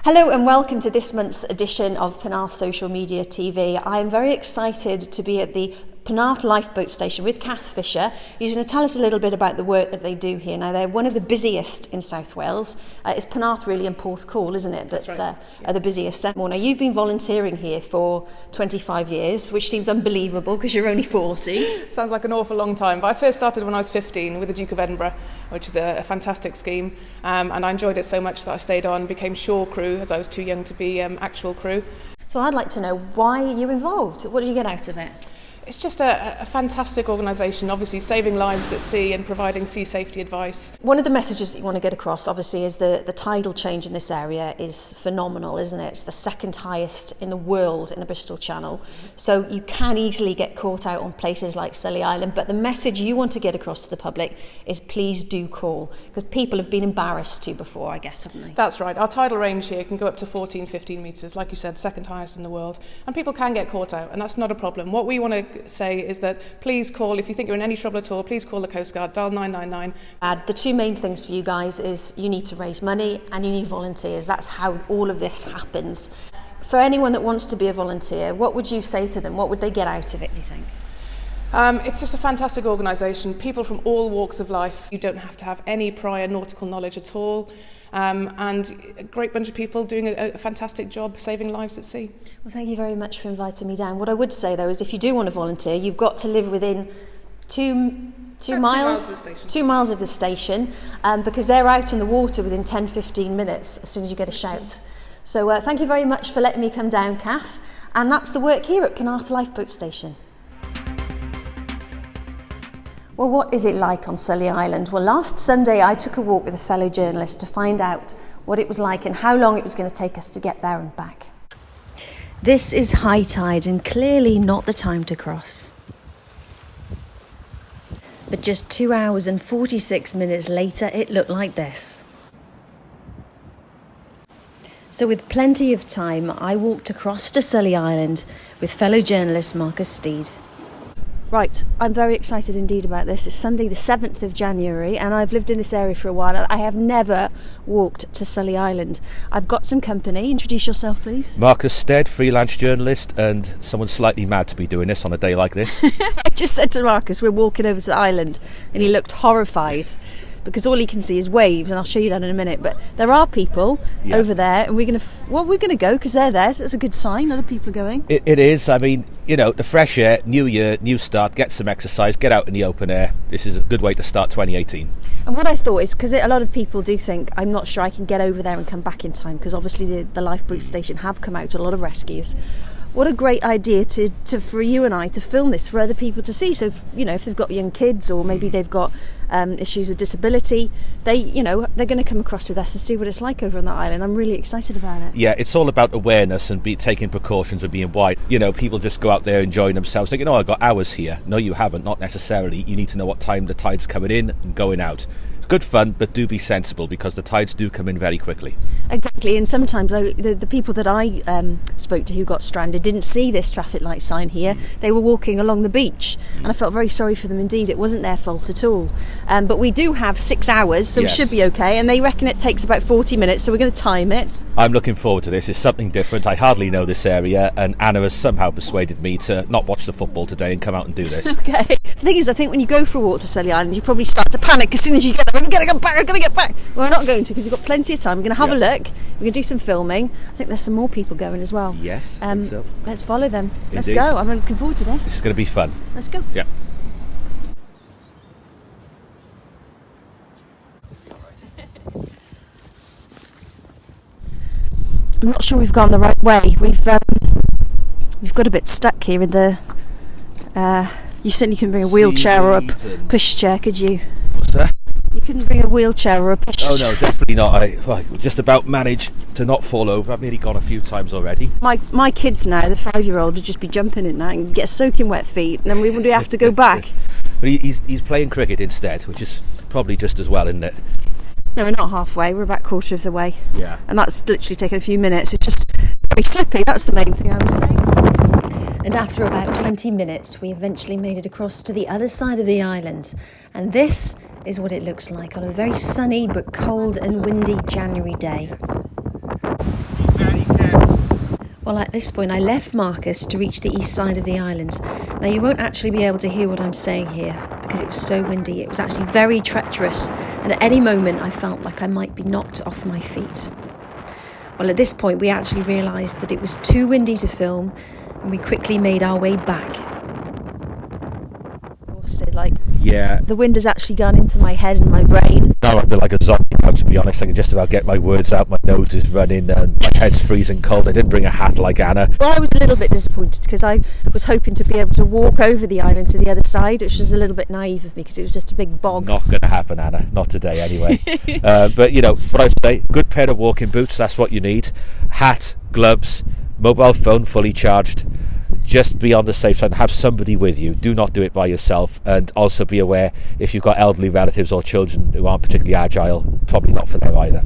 Hello and welcome to this month's edition of Penarth Social Media TV. I am very excited to be at the Penarth Lifeboat Station with Kath Fisher, who's going to tell us a little bit about the work that they do here. Now, they're one of the busiest in South Wales. It's Penarth really and Porth Call, isn't it? That's right. Are the busiest. Now, you've been volunteering here for 25 years, which seems unbelievable because you're only 40. Sounds like an awful long time, but I first started when I was 15 with the Duke of Edinburgh, which is a fantastic scheme, and I enjoyed it so much that I stayed on, became shore crew as I was too young to be actual crew. So I'd like to know, why are you involved? What did you get out of it? It's just a fantastic organisation, obviously saving lives at sea and providing sea safety advice. One of the messages that you want to get across, obviously, is the tidal change in this area is phenomenal, isn't it? It's the second highest in the world in the Bristol Channel. So you can easily get caught out on places like Sully Island, but the message you want to get across to the public is please do call, because people have been embarrassed to before, I guess, haven't they? That's right. Our tidal range here can go up to 14, 15 metres, like you said, second highest in the world, and people can get caught out, and that's not a problem. What we want to say is that please call, if you think you're in any trouble at all, please call the Coast Guard, dial 999. The two main things for you guys is you need to raise money and you need volunteers. That's how all of this happens. For anyone that wants to be a volunteer, what would you say to them? What would they get out of it, do you think? It's just a fantastic organisation, people from all walks of life. You don't have to have any prior nautical knowledge at all. And a great bunch of people doing a fantastic job saving lives at sea. Well, thank you very much for inviting me down. What I would say, though, is if you do want to volunteer, you've got to live within two miles of the station, because they're out in the water within 10-15 minutes as soon as you get a shout. So thank you very much for letting me come down, Kath. And that's the work here at Penarth Lifeboat Station. Well, what is it like on Sully Island? Well, last Sunday I took a walk with a fellow journalist to find out what it was like and how long it was going to take us to get there and back. This is high tide and clearly not the time to cross. But just 2 hours and 46 minutes later, it looked like this. So with plenty of time, I walked across to Sully Island with fellow journalist Marcus Steed. Right, I'm very excited indeed about this. It's Sunday the 7th of January and I've lived in this area for a while and I have never walked to Sully Island. I've got some company. Introduce yourself, please. Marcus Stead, freelance journalist and someone slightly mad to be doing this on a day like this. I just said to Marcus, we're walking over to the island and he looked horrified because all he can see is waves, and I'll show you that in a minute. But there are people over there, and we're going to go because they're there, so it's a good sign. Other people are going. It is. I mean, you know, the fresh air, new year, new start, get some exercise, get out in the open air. This is a good way to start 2018. And what I thought is, because a lot of people do think, I'm not sure I can get over there and come back in time, because obviously the lifeboat station have come out to a lot of rescues. What a great idea for you and I to film this for other people to see. So, you know, if they've got young kids or maybe they've got issues with disability, they're going to come across with us and see what it's like over on that island. I'm really excited about it. Yeah, it's all about awareness and taking precautions and being wide. You know, people just go out there enjoying themselves, thinking, oh, I've got hours here. No, you haven't, not necessarily. You need to know what time the tide's coming in and going out. Good fun, but do be sensible because the tides do come in very quickly. Exactly, and sometimes the people that I spoke to who got stranded didn't see this traffic light sign here. They were walking along the beach, and I felt very sorry for them indeed. It wasn't their fault at all. But we do have 6 hours, so yes, we should be okay, and they reckon it takes about 40 minutes, so we're going to time it. I'm looking forward to this. It's something different. I hardly know this area, and Anna has somehow persuaded me to not watch the football today and come out and do this. Okay. The thing is, I think when you go for a walk to Sully Island, you probably start to panic as soon as you get there. I'm going to get back. Well, we're not going to, because we've got plenty of time. We're going to have a look. We're going to do some filming. I think there's some more people going as well. Yes, I think so. Let's follow them. Indeed. Let's go. I'm looking forward to this. It's going to be fun. Let's go. Yeah. I'm not sure we've gone the right way. We've got a bit stuck here in the. You certainly couldn't bring a wheelchair or a pushchair, could you? What's that? You couldn't bring a wheelchair or a pushchair. Oh no, definitely not. I just about managed to not fall over. I've nearly gone a few times already. My kids now, the 5-year-old, would just be jumping in that and get soaking wet feet, and then we would have to go back. But he's playing cricket instead, which is probably just as well, isn't it? No, we're not halfway. We're about quarter of the way. Yeah. And that's literally taken a few minutes. It's just very slippy. That's the main thing I was saying. And after about 20 minutes, we eventually made it across to the other side of the island. And this is what it looks like on a very sunny but cold and windy January day. Well, at this point, I left Marcus to reach the east side of the island. Now, you won't actually be able to hear what I'm saying here because it was so windy. It was actually very treacherous, and at any moment, I felt like I might be knocked off my feet. Well, at this point, we actually realised that it was too windy to film, and we quickly made our way back. Yeah. The wind has actually gone into my head and my brain. Now I feel like a zombie now, to be honest. I can just about get my words out. My nose is running and my head's freezing cold. I didn't bring a hat like Anna. Well, I was a little bit disappointed because I was hoping to be able to walk over the island to the other side, which was a little bit naive of me because it was just a big bog. Not going to happen, Anna. Not today, anyway. But, you know, what I say, good pair of walking boots, that's what you need. Hat, gloves, mobile phone fully charged. Just be on the safe side and have somebody with you. Do not do it by yourself, and also be aware if you've got elderly relatives or children who aren't particularly agile, probably not for them either.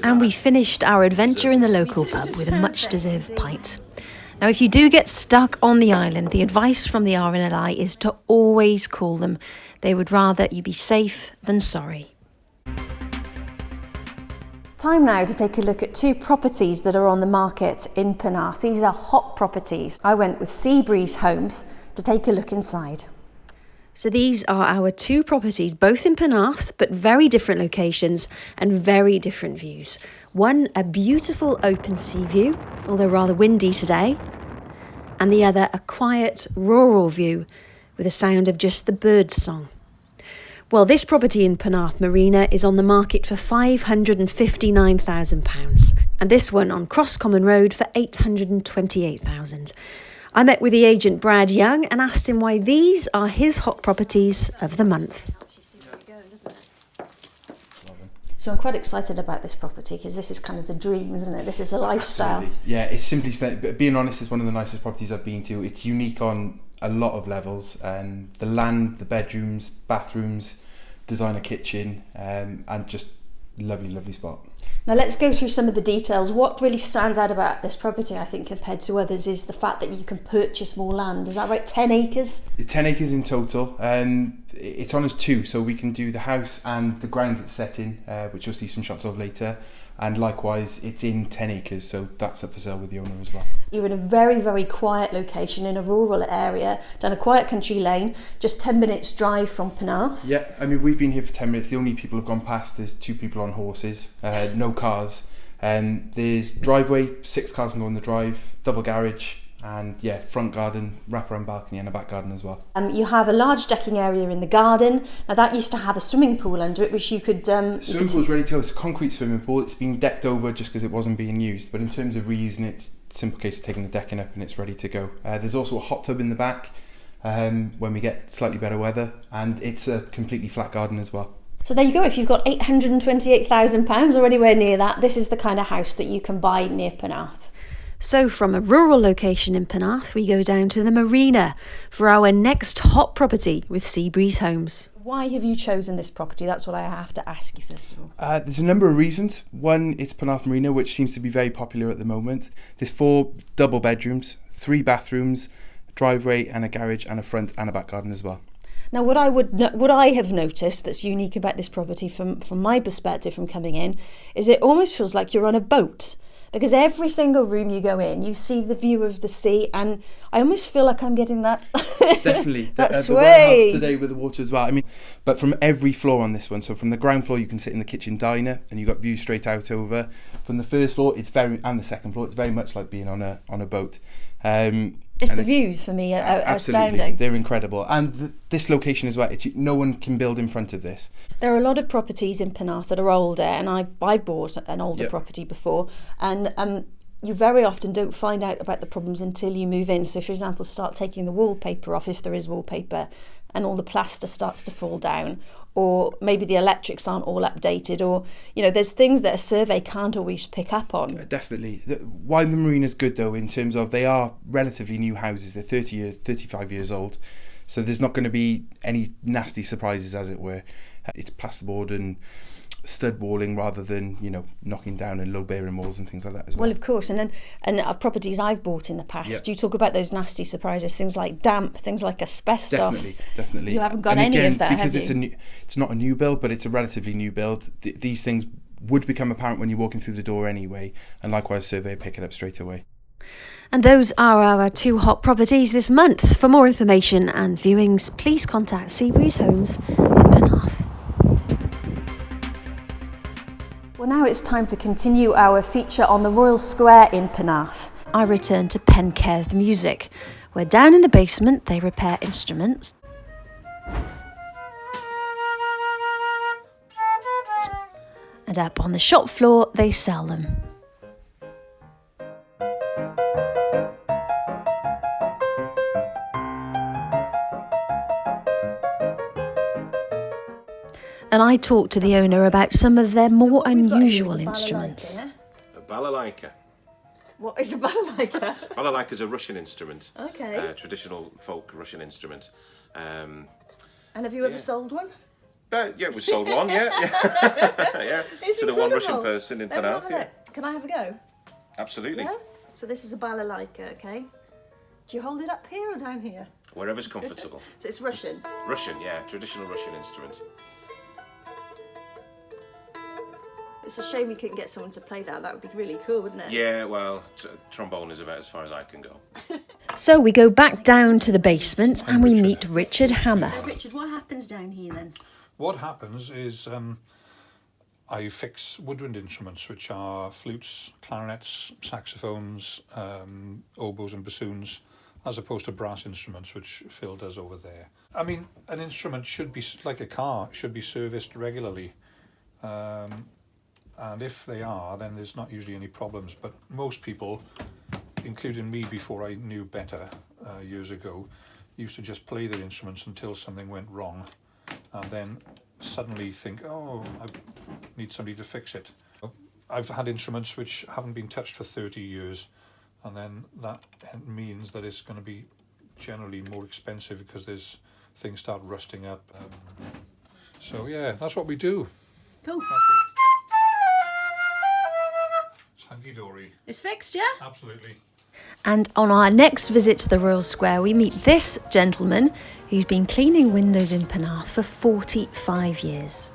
And we finished our adventure in the local pub with a much deserved pint. Now, if you do get stuck on the island, the advice from the RNLI is to always call them. They would rather you be safe than sorry. Time now to take a look at two properties that are on the market in Penarth. These are hot properties. I went with Brees Homes to take a look inside. So these are our two properties, both in Penarth, but very different locations and very different views. One, a beautiful open sea view, although rather windy today, and the other, a quiet rural view with the sound of just the birds' song. Well, this property in Penarth Marina is on the market for £559,000 and this one on Cross Common Road for £828,000. I met with the agent Brad Young and asked him why these are his hot properties of the month. So I'm quite excited about this property because this is kind of the dream, isn't it? This is the lifestyle. Absolutely. Yeah, it's simply stunning. But being honest, it's one of the nicest properties I've been to. It's unique on a lot of levels, and the land, the bedrooms, bathrooms, designer kitchen, and just lovely spot. Now let's go through some of the details. What really stands out about this property, I think, compared to others is the fact that you can purchase more land. Is that right? 10 acres? 10 acres in total. It's on as two, so we can do the house and the ground it's set in, which you'll see some shots of later. And likewise, it's in 10 acres, so that's up for sale with the owner as well. You're in a very quiet location in a rural area, down a quiet country lane, just 10 minutes drive from Penarth. Yeah, I mean, we've been here for 10 minutes. The only people who've gone past, there's two people on horses, no cars. There's driveway, 6 cars can go in the drive, double garage, and yeah, front garden, wraparound balcony and a back garden as well. You have a large decking area in the garden. Now that used to have a swimming pool under it, which you could... Swimming pool's ready to go. It's a concrete swimming pool. It's been decked over just because it wasn't being used. But in terms of reusing it, it's a simple case of taking the decking up and it's ready to go. There's also a hot tub in the back when we get slightly better weather. And it's a completely flat garden as well. So there you go. If you've got £828,000 or anywhere near that, this is the kind of house that you can buy near Penarth. So from a rural location in Penarth, we go down to the marina for our next hot property with Brees Homes. Why have you chosen this property? That's what I have to ask you first of all. There's a number of reasons. One, it's Penarth Marina, which seems to be very popular at the moment. There's 4 double bedrooms, 3 bathrooms, driveway and a garage and a front and a back garden as well. Now, what I have noticed that's unique about this property from my perspective from coming in is it almost feels like you're on a boat. Because every single room you go in, you see the view of the sea, and I almost feel like I'm getting that. Definitely, that sway. The one helps today with the water as well. I mean, but from every floor on this one, so from the ground floor you can sit in the kitchen diner, and you've got views straight out over. From the first floor, and the second floor, it's very much like being on a boat. It's the views for me are astounding. They're incredible. And this location as well, no one can build in front of this. There are a lot of properties in Penarth that are older, and I bought an older property before, and you very often don't find out about the problems until you move in. So, for example, start taking the wallpaper off if there is wallpaper, and all the plaster starts to fall down, or maybe the electrics aren't all updated, or, you know, there's things that a survey can't always pick up on. Definitely. Why the marina's good, though, in terms of they are relatively new houses. They're 35 years old, so there's not going to be any nasty surprises, as it were. It's plasterboard and stud walling rather than, you know, knocking down and low bearing walls and things like that as well. Well, of course, and properties I've bought in the past, you talk about those nasty surprises, things like damp, things like asbestos. Definitely. You haven't got any of that, because have you? it's not a new build, but it's a relatively new build. These things would become apparent when you're walking through the door anyway, and likewise surveyor pick it up straight away. And those are our 2 hot properties this month. For more information and viewings, please contact Brees Homes in Penarth. Well, now it's time to continue our feature on the Royal Square in Penarth. I return to Penarth Music, where down in the basement they repair instruments. And up on the shop floor they sell them. And I talked to the owner about some of their more unusual instruments. A balalaika. What is a balalaika? Balalaika is a Russian instrument. Okay. Traditional folk Russian instrument. And have you ever sold one? Yeah, we sold one, yeah. Yeah. It's to the incredible. one Russian person in Let me have Penarth, a yeah. look. Can I have a go? Absolutely. Yeah? So this is a balalaika, okay? Do you hold it up here or down here? Wherever's comfortable. So it's Russian? Russian, yeah. Traditional Russian instrument. It's a shame we couldn't get someone to play that. That would be really cool, wouldn't it? Yeah, well, trombone is about as far as I can go. So we go back down to the basement and we meet Richard Hammer. So Richard, what happens down here then? What happens is I fix woodwind instruments, which are flutes, clarinets, saxophones, oboes and bassoons, as opposed to brass instruments, which Phil does over there. I mean, an instrument should be, like a car, should be serviced regularly. And if they are, then there's not usually any problems. But most people, including me before I knew better years ago, used to just play their instruments until something went wrong and then suddenly think, oh, I need somebody to fix it. I've had instruments which haven't been touched for 30 years, and then that means that it's going to be generally more expensive because things start rusting up. So yeah, that's what we do. Cool. Hunky-dory. It's fixed, yeah? Absolutely. And on our next visit to the Royal Square, we meet this gentleman who's been cleaning windows in Penarth for 45 years.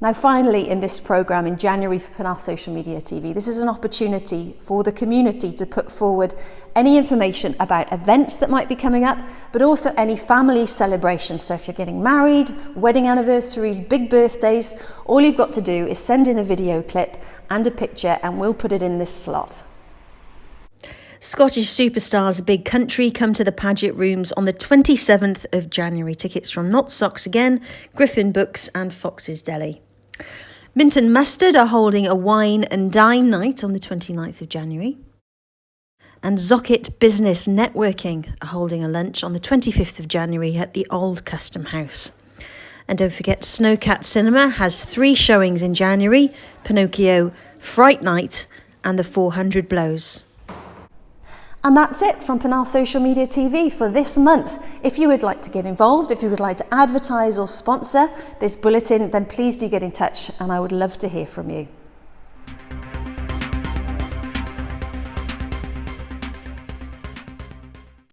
Now finally in this programme in January for Penarth Social Media TV, this is an opportunity for the community to put forward any information about events that might be coming up, but also any family celebrations. So if you're getting married, wedding anniversaries, big birthdays, all you've got to do is send in a video clip and a picture and we'll put it in this slot. Scottish superstars Big Country come to the Paget Rooms on the 27th of January. Tickets from Not Socks Again, Griffin Books and Fox's Deli. Minton Mustard are holding a wine and dine night on the 29th of January. And Zocket Business Networking are holding a lunch on the 25th of January at the Old Custom House. And don't forget, Snowcat Cinema has 3 showings in January: Pinocchio, Fright Night and The 400 Blows. And that's it from Penarth Social Media TV for this month. If you would like to get involved, if you would like to advertise or sponsor this bulletin, then please do get in touch and I would love to hear from you.